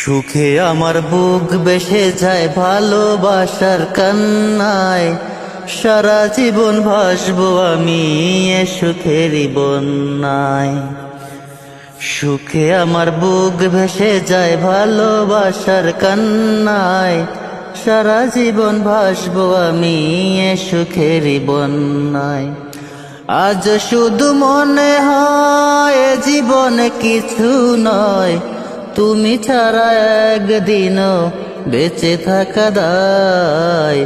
সুখে আমার বুক বেসে যায় ভালোবাসার কান্নায়, সারা জীবন ভাসবো আমি এ সুখেরই বন্যায়। সুখে আমার বুক ভেসে যায় ভালোবাসার কান্নায়, সারা জীবন ভাসবো আমি এ সুখেরই বন্যায়। আজ শুধু মনে হয় এ জীবনে কিছু নয়, তুমি ছাড়া একদিনও বেঁচে থাকা দায়।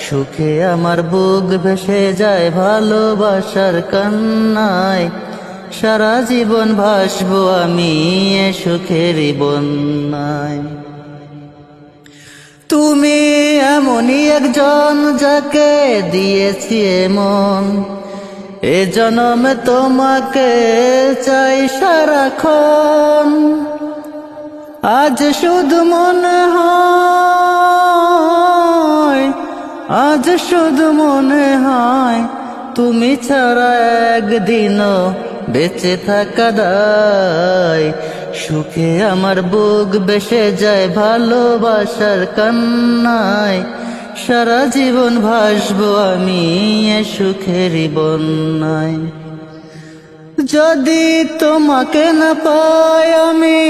সুখে আমার বুক ভেসে যায় ভালোবাসার কান্নায়, সারা জীবন ভাসবো আমি এ সুখেরই বন্যায়। তুমি এমনই একজন যাকে দিয়েছি মন, এ জন্মে তোমাকে চাই সারাক্ষণ। আজ শুধু মনে হয়, আজ শুধু মনে হয়, তুমি ছাড়া একদিনও বেঁচে থাকা দায়। সুখে আমার বুক বেসে যায় ভালোবাসার কান্নায়, সারা জীবন ভাসবো আমি এ সুখেরই বন্যায়। যদি তোমাকে না পাই আমি